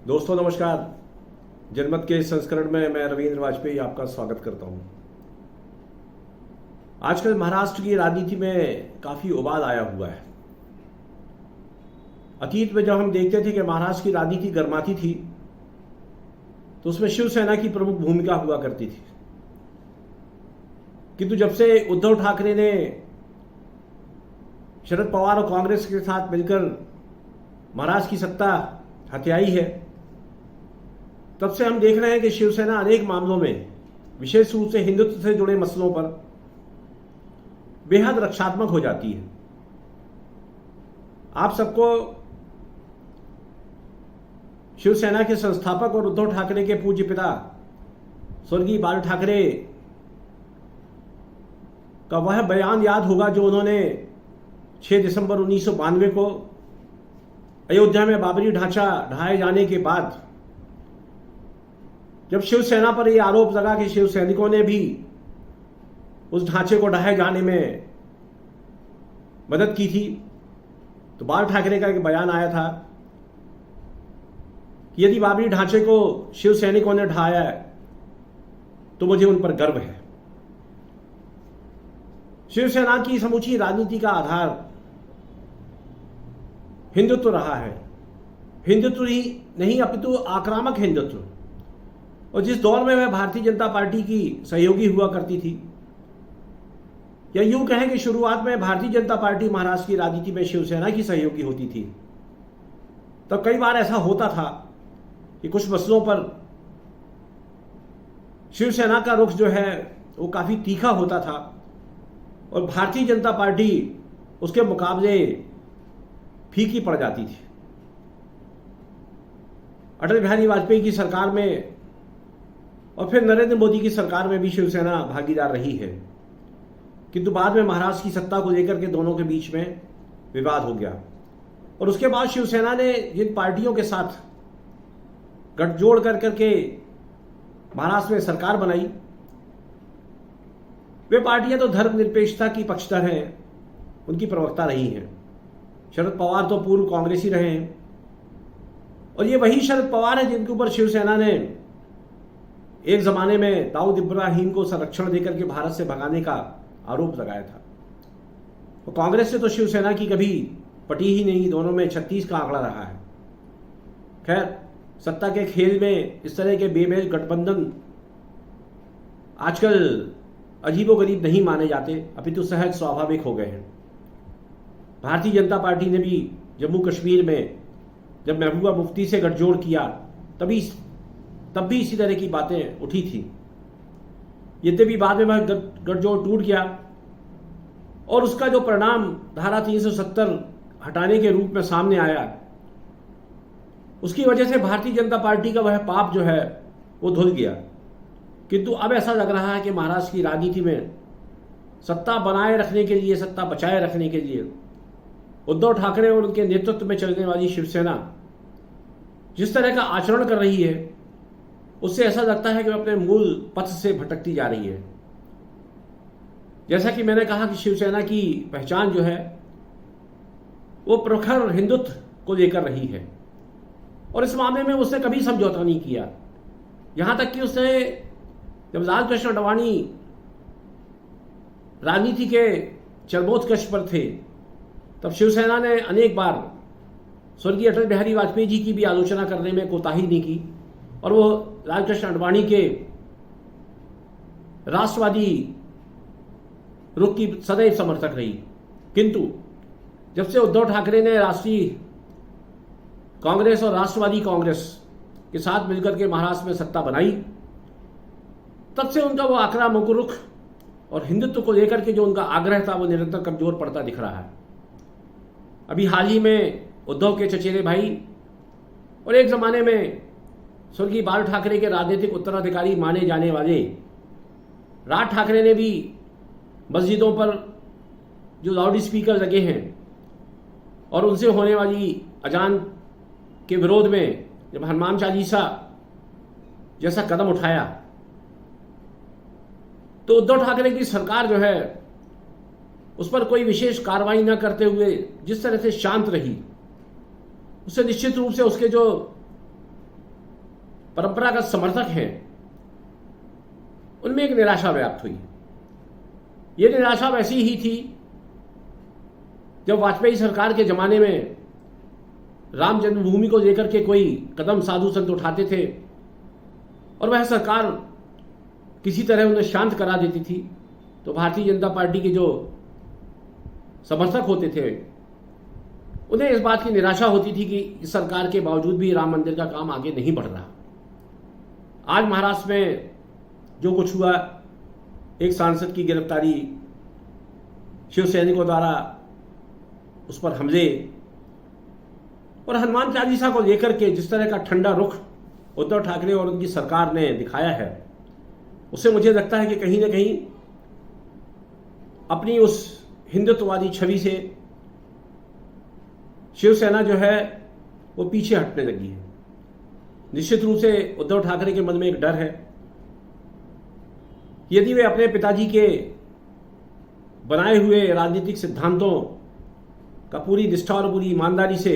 दोस्तों नमस्कार। जनमत के इस संस्करण में मैं रविंद्र वाजपेयी आपका स्वागत करता हूं। आजकल महाराष्ट्र की राजनीति में काफी उबाल आया हुआ है। अतीत में जब हम देखते थे कि महाराष्ट्र की राजनीति गर्माती थी तो उसमें शिवसेना की प्रमुख भूमिका हुआ करती थी, किंतु जब से उद्धव ठाकरे ने शरद पवार और कांग्रेस के साथ मिलकर महाराष्ट्र की सत्ता हथियाई है, तब से हम देख रहे हैं कि शिवसेना अनेक मामलों में, विशेष रूप से हिंदुत्व से जुड़े मसलों पर बेहद रक्षात्मक हो जाती है। आप सबको शिवसेना के संस्थापक और उद्धव ठाकरे के पूज्य पिता स्वर्गीय बाल ठाकरे का वह बयान याद होगा जो उन्होंने 6 दिसंबर 1992 को अयोध्या में बाबरी ढांचा ढहाए जाने के बाद, जब शिवसेना पर यह आरोप लगा कि शिव सैनिकों ने भी उस ढांचे को ढहाए जाने में मदद की थी, तो बाल ठाकरे का एक बयान आया था कि यदि बाबरी ढांचे को शिव सैनिकों ने ढहाया है तो मुझे उन पर गर्व है। शिवसेना की समूची राजनीति का आधार हिंदुत्व रहा है। हिंदुत्व ही नहीं अपितु आक्रामक हिंदुत्व। और जिस दौर में वह भारतीय जनता पार्टी की सहयोगी हुआ करती थी, या यूं कहें कि शुरुआत में भारतीय जनता पार्टी महाराष्ट्र की राजनीति में शिवसेना की सहयोगी होती थी, तब कई बार ऐसा होता था कि कुछ मसलों पर शिवसेना का रुख जो है वो काफी तीखा होता था और भारतीय जनता पार्टी उसके मुकाबले फीकी पड़ जाती थी। अटल बिहारी वाजपेयी की सरकार में और फिर नरेंद्र मोदी की सरकार में भी शिवसेना भागीदार रही है, किंतु बाद में महाराष्ट्र की सत्ता को लेकर के दोनों के बीच में विवाद हो गया और उसके बाद शिवसेना ने जिन पार्टियों के साथ गठजोड़ कर करके महाराष्ट्र में सरकार बनाई, वे पार्टियां तो धर्मनिरपेक्षता की पक्षधर हैं, उनकी प्रवक्ता रही हैं। शरद पवार तो पूर्व कांग्रेसी रहे हैं और ये वही शरद पवार है जिनके ऊपर शिवसेना ने एक जमाने में दाऊद इब्राहिम को संरक्षण देकर के भारत से भगाने का आरोप लगाया था। तो कांग्रेस से तो शिवसेना की कभी पटी ही नहीं, दोनों में 36 का आंकड़ा रहा है। खैर, सत्ता के खेल में इस तरह के बेमेल गठबंधन आजकल अजीबोगरीब नहीं माने जाते, अपितु सहज स्वाभाविक हो गए हैं। भारतीय जनता पार्टी ने भी जम्मू कश्मीर में जब महबूबा मुफ्ती से गठजोड़ किया तब भी इसी तरह की बातें उठी थी। यद्यपि बाद में वह गठजोड़ टूट गया और उसका जो परिणाम धारा 370 हटाने के रूप में सामने आया, उसकी वजह से भारतीय जनता पार्टी का वह पाप जो है वो धुल गया। किंतु अब ऐसा लग रहा है कि महाराष्ट्र की राजनीति में सत्ता बनाए रखने के लिए, सत्ता बचाए रखने के लिए उद्धव ठाकरे और उनके नेतृत्व में चलने वाली शिवसेना जिस तरह का आचरण कर रही है, उससे ऐसा लगता है कि वह अपने मूल पथ से भटकती जा रही है। जैसा कि मैंने कहा कि शिवसेना की पहचान जो है वो प्रखर हिंदुत्व को लेकर रही है और इस मामले में उसने कभी समझौता नहीं किया। यहां तक कि उसने, जब लाल कृष्ण आडवाणी राजनीति के चरमोत्कर्ष पर थे, तब शिवसेना ने अनेक बार स्वर्गीय अटल बिहारी वाजपेयी जी की भी आलोचना करने में कोताही नहीं की और वो लालकृष्ण आडवाणी के राष्ट्रवादी रुख की सदैव समर्थक रही। किंतु जब से उद्धव ठाकरे ने राष्ट्रीय कांग्रेस और राष्ट्रवादी कांग्रेस के साथ मिलकर के महाराष्ट्र में सत्ता बनाई, तब से उनका वो आक्रामक रुख और हिंदुत्व को लेकर के जो उनका आग्रह था वो निरंतर कमजोर पड़ता दिख रहा है। अभी हाल ही में उद्धव के चचेरे भाई और एक जमाने में स्वर्गीय बाल ठाकरे के राजनीतिक उत्तराधिकारी माने जाने वाले राज ठाकरे ने भी मस्जिदों पर जो लाउड स्पीकर लगे हैं और उनसे होने वाली अजान के विरोध में जब हनुमान चालीसा जैसा कदम उठाया, तो उद्धव ठाकरे की सरकार जो है उस पर कोई विशेष कार्रवाई न करते हुए जिस तरह से शांत रही, उससे निश्चित रूप से उसके जो परंपरागत समर्थक हैं, उनमें एक निराशा व्याप्त हुई। ये निराशा वैसी ही थी जब वाजपेयी सरकार के ज़माने में राम जन्मभूमि को लेकर के कोई कदम साधु संत उठाते थे और वह सरकार किसी तरह उन्हें शांत करा देती थी, तो भारतीय जनता पार्टी के जो समर्थक होते थे उन्हें इस बात की निराशा होती थी कि इस सरकार के बावजूद भी राम मंदिर का काम आगे नहीं बढ़ रहा। आज महाराष्ट्र में जो कुछ हुआ, एक सांसद की गिरफ्तारी, शिव सैनिकों द्वारा उस पर हमले और हनुमान चालीसा को लेकर के जिस तरह का ठंडा रुख उद्धव ठाकरे और उनकी सरकार ने दिखाया है, उससे मुझे लगता है कि कहीं ना कहीं अपनी उस हिंदुत्ववादी छवि से शिवसेना जो है वो पीछे हटने लगी है। निश्चित रूप से उद्धव ठाकरे के मन में एक डर है, यदि वे अपने पिताजी के बनाए हुए राजनीतिक सिद्धांतों का पूरी निष्ठा और पूरी ईमानदारी से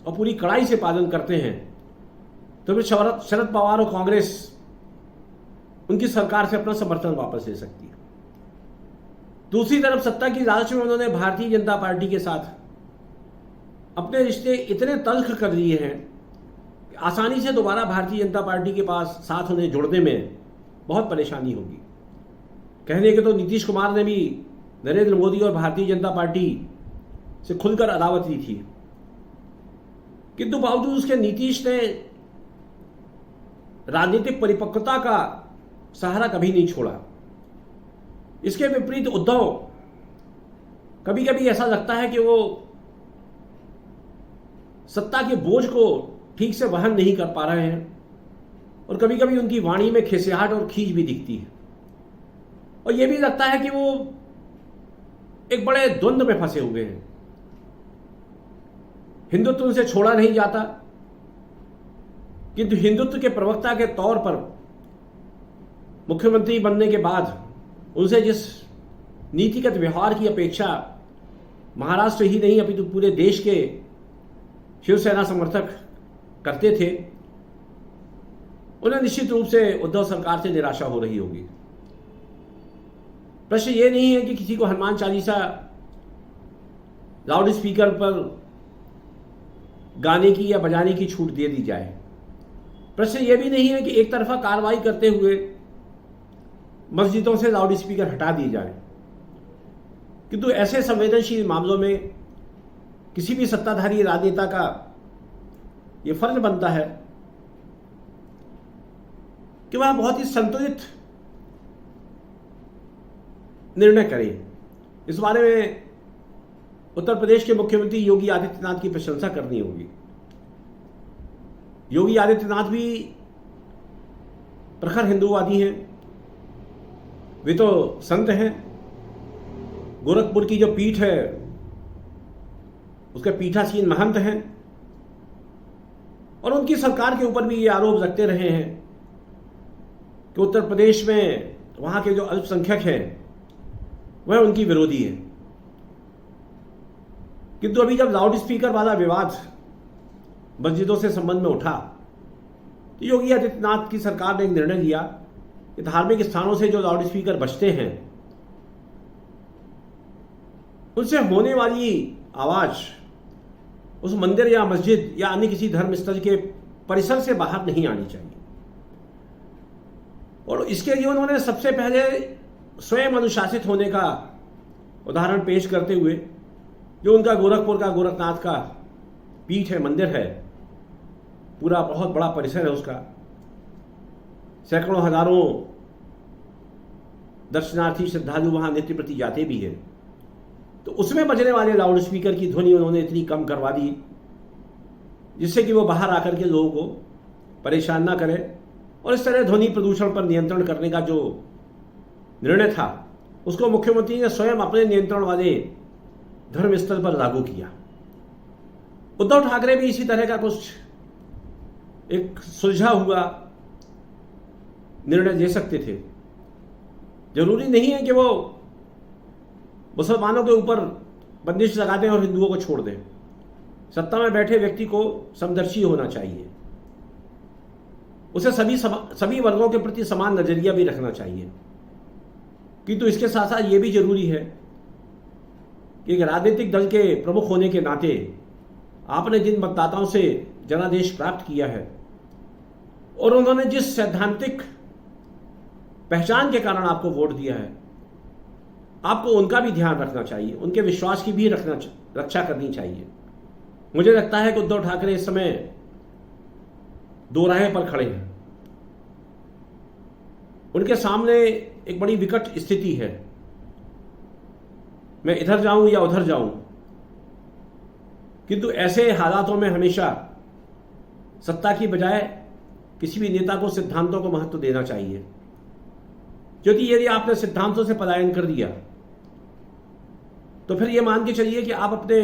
और पूरी कड़ाई से पालन करते हैं तो फिर शरद पवार और कांग्रेस उनकी सरकार से अपना समर्थन वापस ले सकती है। दूसरी तरफ सत्ता की लालच में उन्होंने भारतीय जनता पार्टी के साथ अपने रिश्ते इतने तल्ख कर लिए हैं कि आसानी से दोबारा भारतीय जनता पार्टी के पास साथ उन्हें जोड़ने में बहुत परेशानी होगी। कहने के तो नीतीश कुमार ने भी नरेंद्र मोदी और भारतीय जनता पार्टी से खुलकर अदावत ली थी, किंतु बावजूद उसके नीतीश ने राजनीतिक परिपक्वता का सहारा कभी नहीं छोड़ा। इसके विपरीत उद्धव कभी कभी ऐसा लगता है कि वो सत्ता के बोझ को ठीक से वहन नहीं कर पा रहे हैं और कभी कभी उनकी वाणी में खिसियाहट और खींच भी दिखती है और यह भी लगता है कि वो एक बड़े द्वंद्व में फंसे हुए हैं। हिंदुत्व उनसे छोड़ा नहीं जाता, किंतु हिंदुत्व के प्रवक्ता के तौर पर मुख्यमंत्री बनने के बाद उनसे जिस नीतिगत व्यवहार की अपेक्षा महाराष्ट्र ही नहीं अपितु पूरे देश के शिवसेना समर्थक करते थे, उन्हें निश्चित रूप से उद्धव सरकार से निराशा हो रही होगी। प्रश्न ये नहीं है कि किसी को हनुमान चालीसा लाउड स्पीकर पर गाने की या बजाने की छूट दे दी जाए। प्रश्न यह भी नहीं है कि एक तरफा कार्रवाई करते हुए मस्जिदों से लाउड स्पीकर हटा दिए जाए, किंतु ऐसे संवेदनशील मामलों में किसी भी सत्ताधारी राजनेता का यह फर्ज बनता है कि वह बहुत ही संतुलित निर्णय करे। इस बारे में उत्तर प्रदेश के मुख्यमंत्री योगी आदित्यनाथ की प्रशंसा करनी होगी। योगी आदित्यनाथ भी प्रखर हिंदूवादी हैं, वे तो संत हैं। गोरखपुर की जो पीठ है उसके पीठासीन महंत हैं और उनकी सरकार के ऊपर भी ये आरोप लगते रहे हैं कि उत्तर प्रदेश में वहां के जो अल्पसंख्यक हैं वह उनकी विरोधी है। किंतु अभी जब लाउड स्पीकर वाला विवाद मस्जिदों से संबंध में उठा तो योगी आदित्यनाथ की सरकार ने एक निर्णय लिया कि धार्मिक स्थानों से जो लाउड स्पीकर बजते हैं उनसे होने वाली आवाज उस मंदिर या मस्जिद या अन्य किसी धर्म स्थल के परिसर से बाहर नहीं आनी चाहिए। और इसके लिए उन्होंने सबसे पहले स्वयं अनुशासित होने का उदाहरण पेश करते हुए जो उनका गोरखपुर का गोरखनाथ का पीठ है, मंदिर है, पूरा बहुत बड़ा परिसर है उसका, सैकड़ों हजारों दर्शनार्थी श्रद्धालु वहां नित्य प्रति जाते भी हैं, तो उसमें बजने वाले लाउड स्पीकर की ध्वनि उन्होंने इतनी कम करवा दी जिससे कि वो बाहर आकर के लोगों को परेशान ना करे और इस तरह ध्वनि प्रदूषण पर नियंत्रण करने का जो निर्णय था उसको मुख्यमंत्री ने स्वयं अपने नियंत्रण वाले धर्मस्थल पर लागू किया। उद्धव ठाकरे भी इसी तरह का कुछ एक सुलझा हुआ निर्णय ले सकते थे। जरूरी नहीं है कि वो मुसलमानों के ऊपर बंदिश लगा दें और हिंदुओं को छोड़ दें। सत्ता में बैठे व्यक्ति को समदर्शी होना चाहिए। उसे सभी वर्गों के प्रति समान नजरिया भी रखना चाहिए। किंतु इसके साथ साथ ये भी जरूरी है कि एक राजनीतिक दल के प्रमुख होने के नाते आपने जिन मतदाताओं से जनादेश प्राप्त किया है और उन्होंने जिस सैद्धांतिक पहचान के कारण आपको वोट दिया है, आपको उनका भी ध्यान रखना चाहिए, उनके विश्वास की भी रक्षा करनी चाहिए। मुझे लगता है कि उद्धव ठाकरे इस समय दोराहे पर खड़े हैं। उनके सामने एक बड़ी विकट स्थिति है, मैं इधर जाऊं या उधर जाऊं। किंतु ऐसे हालातों में हमेशा सत्ता की बजाय किसी भी नेता को सिद्धांतों को महत्व देना चाहिए, क्योंकि यदि आपने सिद्धांतों से पलायन कर दिया तो फिर यह मान के चलिए कि आप अपने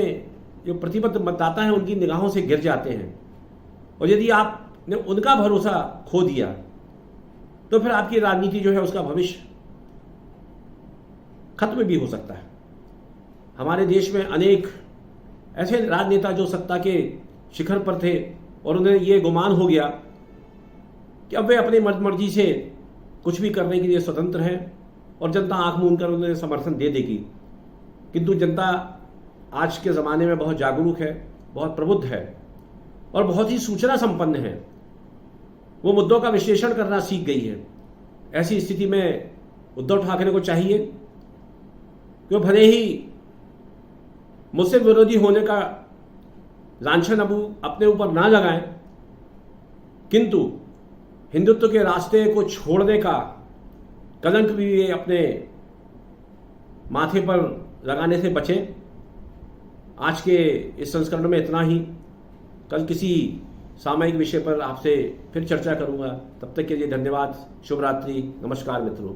जो प्रतिबद्ध मतदाता हैं उनकी निगाहों से गिर जाते हैं, और यदि आपने उनका भरोसा खो दिया तो फिर आपकी राजनीति जो है उसका भविष्य खत्म भी हो सकता है। हमारे देश में अनेक ऐसे राजनेता जो सत्ता के शिखर पर थे और उन्हें ये गुमान हो गया कि अब वे अपनी मर्जी से कुछ भी करने के लिए स्वतंत्र हैं और जनता आंख मूंद कर उन्हें समर्थन दे देगी। किंतु जनता आज के ज़माने में बहुत जागरूक है, बहुत प्रबुद्ध है और बहुत ही सूचना संपन्न है। वो मुद्दों का विश्लेषण करना सीख गई है। ऐसी स्थिति में उद्धव ठाकरे को चाहिए कि वो भले ही मुस्लिम विरोधी होने का लांछन अब अपने ऊपर ना लगाएं, किंतु हिंदुत्व के रास्ते को छोड़ने का कलंक भी ये अपने माथे पर लगाने से बचें। आज के इस संस्करण में इतना ही। कल किसी सामयिक विषय पर आपसे फिर चर्चा करूंगा। तब तक के लिए धन्यवाद। शुभ रात्रि। नमस्कार मित्रों।